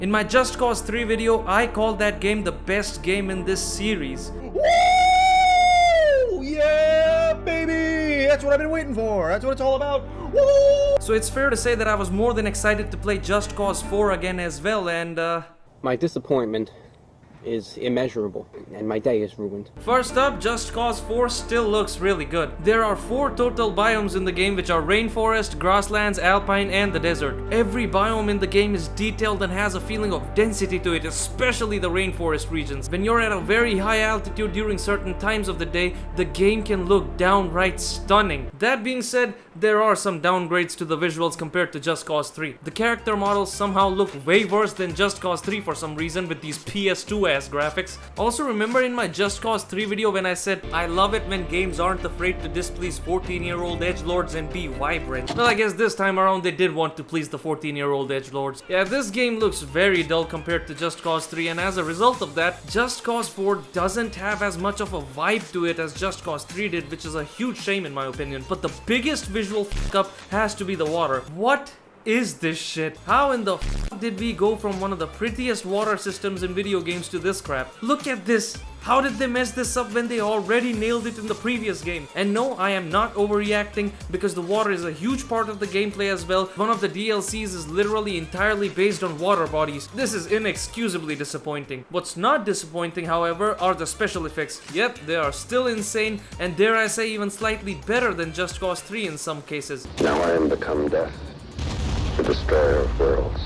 In my Just Cause 3 video, I called that game the best game in this series. Woo! Yeah, baby! That's what I've been waiting for. That's what it's all about. Woo! So it's fair to say that I was more than excited to play Just Cause 4 again as well, and My disappointment is immeasurable, and my day is ruined. first up, Just Cause 4 still looks really good. There are 4 total biomes in the game, which are rainforest, grasslands, alpine, and the desert. Every biome in the game is detailed and has a feeling of density to it, especially the rainforest regions. When you're at a very high altitude during certain times of the day, the game can look downright stunning. That being said, there are some downgrades to the visuals compared to Just Cause 3. The character models somehow look way worse than Just Cause 3 for some reason with these PS2 ass graphics. Also, remember in my Just Cause 3 video when I said I love it when games aren't afraid to displease 14-year-old edgelords and be vibrant? Well, I guess this time around they did want to please the 14-year-old edgelords. Yeah, this game looks very dull compared to Just Cause 3, and as a result of that, Just Cause 4 doesn't have as much of a vibe to it as Just Cause 3 did, which is a huge shame in my opinion. But the biggest visual f*** up has to be the water. What is this shit? How in the f did we go from one of the prettiest water systems in video games to this crap? Look at this! How did they mess this up when they already nailed it in the previous game? And no, I am not overreacting because the water is a huge part of the gameplay as well. One of the DLCs is literally entirely based on water bodies. This is inexcusably disappointing. What's not disappointing, however, are the special effects. Yep, they are still insane, and dare I say even slightly better than Just Cause 3 in some cases. Now I am become death, the destroyer of worlds.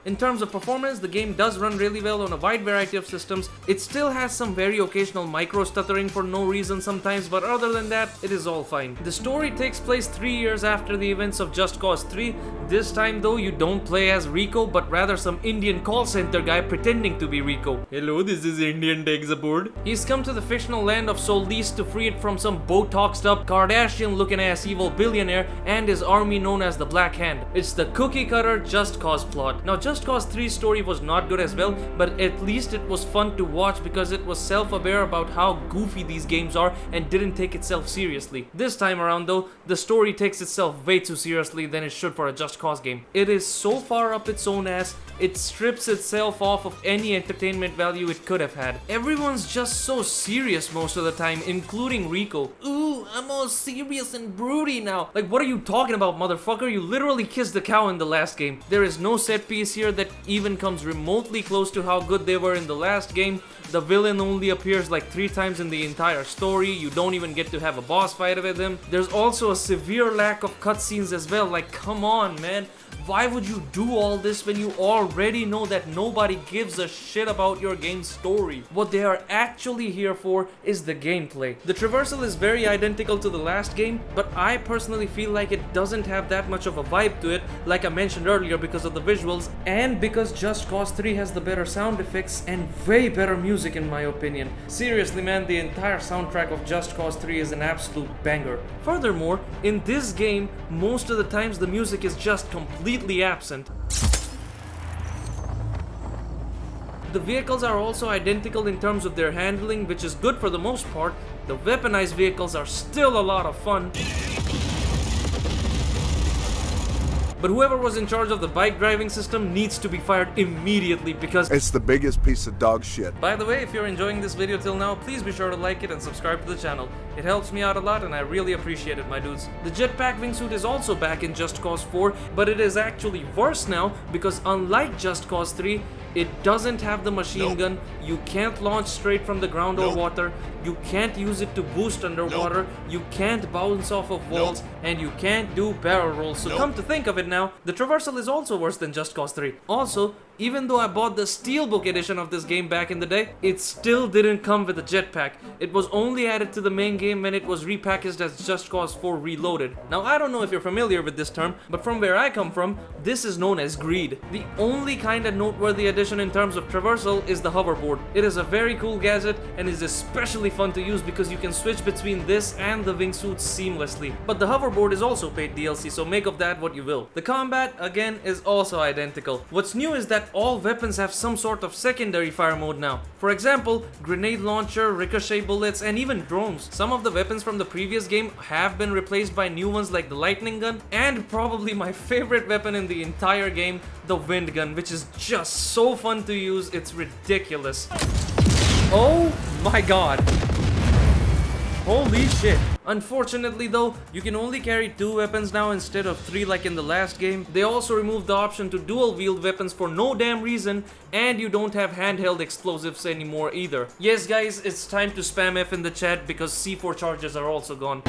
In terms of performance, the game does run really well on a wide variety of systems. It still has some very occasional micro stuttering for no reason sometimes, but other than that, it is all fine. The story takes place 3 years after the events of Just Cause 3. This time though, you don't play as Rico, but rather some Indian call center guy pretending to be Rico. Hello, this is Indian tech support. He's come to the fictional land of Solis to free it from some Botoxed up Kardashian looking ass evil billionaire and his army known as the Black Hand. It's the cookie cutter Just Cause plot. Now Just Cause 3's story was not good as well, but at least it was fun to watch because it was self-aware about how goofy these games are and didn't take itself seriously. This time around though, the story takes itself way too seriously than it should for a Just Cause game. It is so far up its own ass, it strips itself off of any entertainment value it could have had. Everyone's just so serious most of the time, including Rico. Ooh, I'm all serious and broody now. Like, what are you talking about, motherfucker? You literally kissed the cow in the last game. There is no set piece here that even comes remotely close to how good they were in the last game. The villain only appears like 3 times in the entire story. You don't even get to have a boss fight with him. There's also a severe lack of cutscenes as well. Like, come on, man. Why would you do all this when you already know that nobody gives a shit about your game's story? What they are actually here for is the gameplay. The traversal is very identical to the last game, but I personally feel like it doesn't have that much of a vibe to it, like I mentioned earlier, because of the visuals and because Just Cause 3 has the better sound effects and way better music in my opinion. Seriously man, the entire soundtrack of Just Cause 3 is an absolute banger. Furthermore, in this game, most of the times the music is just completely absent. The vehicles are also identical in terms of their handling, which is good for the most part. The weaponized vehicles are still a lot of fun. But whoever was in charge of the bike driving system needs to be fired immediately because it's the biggest piece of dog shit. By the way, if you're enjoying this video till now, please be sure to like it and subscribe to the channel. It helps me out a lot and I really appreciate it, my dudes. The jetpack wingsuit is also back in Just Cause 4, but it is actually worse now because unlike Just Cause 3, it doesn't have the machine gun, you can't launch straight from the ground or water, you can't use it to boost underwater, you can't bounce off of walls, and you can't do barrel rolls. So come to think of it now, the traversal is also worse than Just Cause 3. Also, even though I bought the Steelbook edition of this game back in the day, it still didn't come with a jetpack. It was only added to the main game when it was repackaged as Just Cause 4 Reloaded. Now I don't know if you're familiar with this term, but from where I come from, this is known as greed. The only kind of noteworthy addition in terms of traversal is the hoverboard. It is a very cool gadget and is especially fun to use because you can switch between this and the wingsuits seamlessly. But the hoverboard is also paid DLC, so make of that what you will. The combat, again, is also identical. What's new is that all weapons have some sort of secondary fire mode now. For example, grenade launcher, ricochet bullets, and even drones. Some of the weapons from the previous game have been replaced by new ones like the lightning gun, and probably my favorite weapon in the entire game, the wind gun, which is just so fun to use, it's ridiculous. Oh my god. Holy shit. Unfortunately though, you can only carry 2 weapons now instead of 3 like in the last game. They also removed the option to dual wield weapons for no damn reason, and you don't have handheld explosives anymore either. Yes guys, it's time to spam F in the chat because C4 charges are also gone.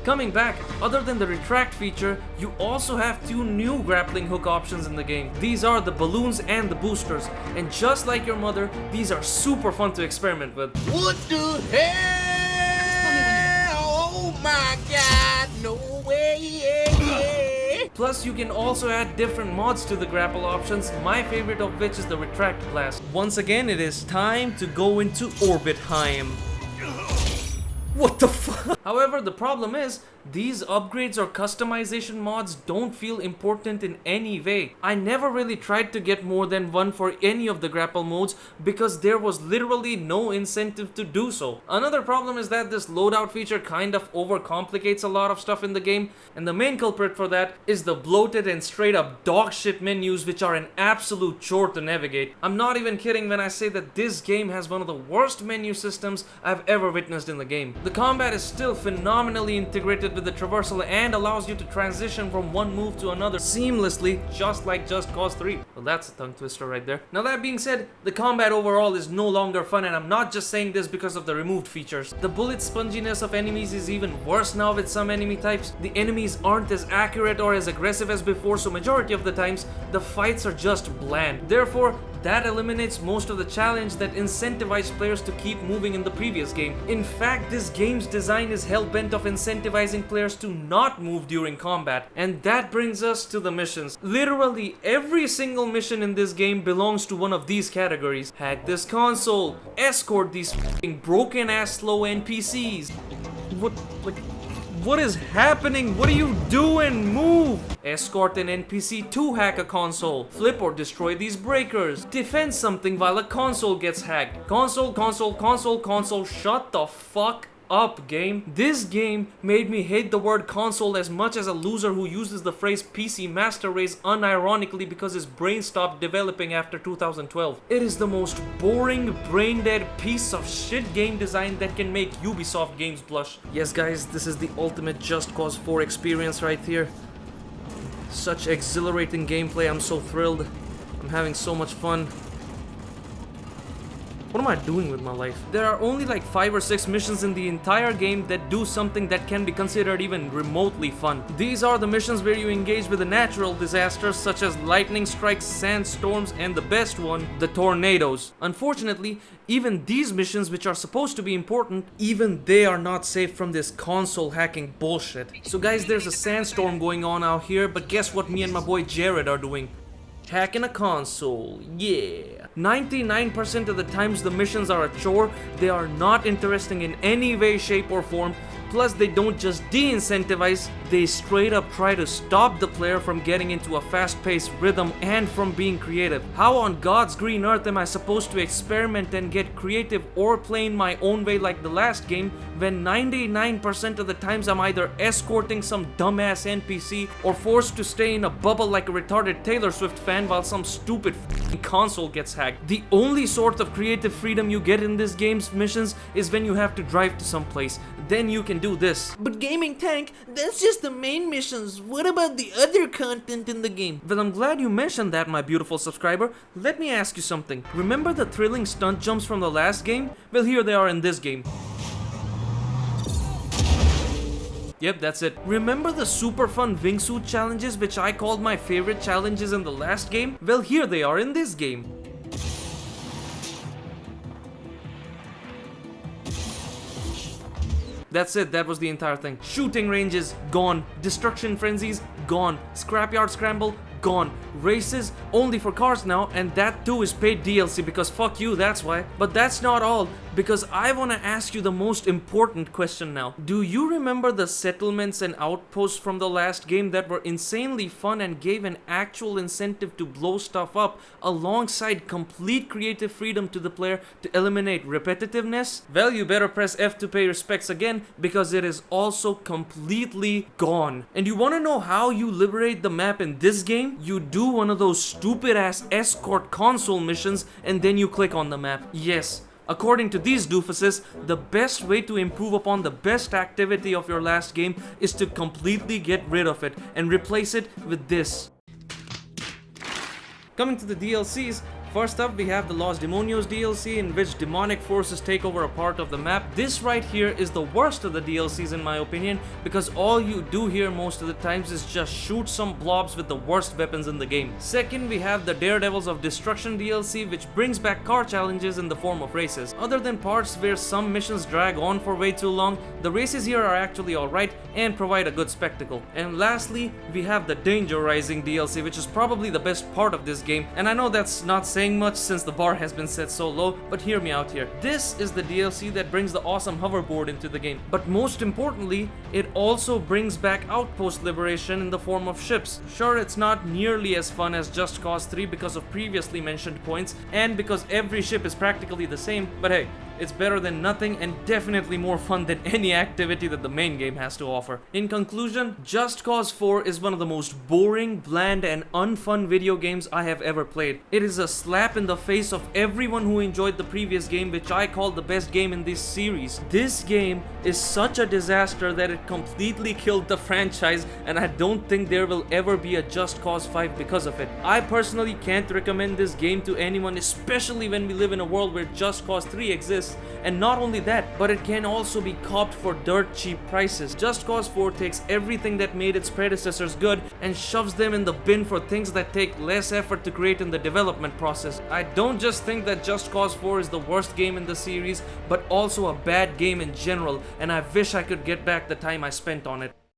Coming back, other than the retract feature, you also have 2 new grappling hook options in the game. These are the balloons and the boosters, and just like your mother, these are super fun to experiment with. What the hell? Oh my god, no way! Plus, you can also add different mods to the grapple options, my favorite of which is the retract blast. Once again, it is time to go into Orbitheim. What the fuck? However, the problem is, these upgrades or customization mods don't feel important in any way. I never really tried to get more than one for any of the grapple modes because there was literally no incentive to do so. Another problem is that this loadout feature kind of overcomplicates a lot of stuff in the game, and the main culprit for that is the bloated and straight up dogshit menus, which are an absolute chore to navigate. I'm not even kidding when I say that this game has one of the worst menu systems I've ever witnessed in the game. The combat is still phenomenally integrated with the traversal and allows you to transition from one move to another seamlessly, just like Just Cause 3. Well, that's a tongue twister right there. Now that being said, the combat overall is no longer fun, and I'm not just saying this because of the removed features. The bullet sponginess of enemies is even worse now with some enemy types. The enemies aren't as accurate or as aggressive as before, so majority of the times, the fights are just bland. Therefore, that eliminates most of the challenge that incentivized players to keep moving in the previous game. In fact, this game's design is hell-bent of incentivizing players to not move during combat. And that brings us to the missions. Literally every single mission in this game belongs to one of these categories. Hack this console, escort these f***ing broken-ass slow NPCs. What is happening? What are you doing? Move! Escort an NPC to hack a console. Flip or destroy these breakers. Defend something while a console gets hacked. Console, shut the fuck up, game. This game made me hate the word console as much as a loser who uses the phrase PC Master Race unironically because his brain stopped developing after 2012. It is the most boring, brain-dead piece of shit game design that can make Ubisoft games blush. Yes guys, this is the ultimate Just Cause 4 experience right here. Such exhilarating gameplay, I'm so thrilled. I'm having so much fun. What am I doing with my life? There are only like 5 or 6 missions in the entire game that do something that can be considered even remotely fun. These are the missions where you engage with the natural disasters such as lightning strikes, sandstorms, and the best one, the tornadoes. Unfortunately, even these missions, which are supposed to be important, even they are not safe from this console hacking bullshit. So guys, there's a sandstorm going on out here, but guess what me and my boy Jared are doing? Hacking a console, yeah. 99% of the times the missions are a chore, they are not interesting in any way, shape or form. Plus, they don't just de-incentivize, they straight up try to stop the player from getting into a fast-paced rhythm and from being creative. How on God's green earth am I supposed to experiment and get creative or play in my own way like the last game when 99% of the times I'm either escorting some dumbass NPC or forced to stay in a bubble like a retarded Taylor Swift fan while some stupid console gets hacked? The only sort of creative freedom you get in this game's missions is when you have to drive to some place. Then you can do this. But Gaming Tank, that's just the main missions. What about the other content in the game? Well, I'm glad you mentioned that, my beautiful subscriber. Let me ask you something. Remember the thrilling stunt jumps from the last game? Well, here they are in this game. Yep, that's it. Remember the super fun wingsuit challenges which I called my favorite challenges in the last game? Well, here they are in this game. That's it, that was the entire thing. Shooting ranges, gone. Destruction frenzies, gone. Scrapyard scramble, gone. Races only for cars now, and that too is paid DLC because fuck you, that's why. But that's not all, because I want to ask you the most important question now. Do you remember the settlements and outposts from the last game that were insanely fun and gave an actual incentive to blow stuff up alongside complete creative freedom to the player to eliminate repetitiveness? Well, you better press F to pay respects again, because it is also completely gone. And you want to know how you liberate the map in this game? You do one of those stupid ass escort console missions and then you click on the map. Yes, according to these doofuses, the best way to improve upon the best activity of your last game is to completely get rid of it and replace it with this. Coming to the DLCs, first up we have the Los Demonios DLC, in which demonic forces take over a part of the map. This right here is the worst of the DLCs in my opinion, because all you do here most of the times is just shoot some blobs with the worst weapons in the game. Second, we have the Daredevils of Destruction DLC, which brings back car challenges in the form of races. Other than parts where some missions drag on for way too long, the races here are actually alright and provide a good spectacle. And lastly, we have the Danger Rising DLC, which is probably the best part of this game, and I know that's not saying much since the bar has been set so low, but hear me out here. This is the DLC that brings the awesome hoverboard into the game, but most importantly, it also brings back outpost liberation in the form of ships. Sure, it's not nearly as fun as Just Cause 3 because of previously mentioned points, and because every ship is practically the same, but hey, it's better than nothing and definitely more fun than any activity that the main game has to offer. In conclusion, Just Cause 4 is one of the most boring, bland, and unfun video games I have ever played. It is a slap in the face of everyone who enjoyed the previous game, which I call the best game in this series. This game is such a disaster that it completely killed the franchise, and I don't think there will ever be a Just Cause 5 because of it. I personally can't recommend this game to anyone, especially when we live in a world where Just Cause 3 exists. And not only that, but it can also be copped for dirt cheap prices. Just Cause 4 takes everything that made its predecessors good and shoves them in the bin for things that take less effort to create in the development process. I don't just think that Just Cause 4 is the worst game in the series, but also a bad game in general, and I wish I could get back the time I spent on it.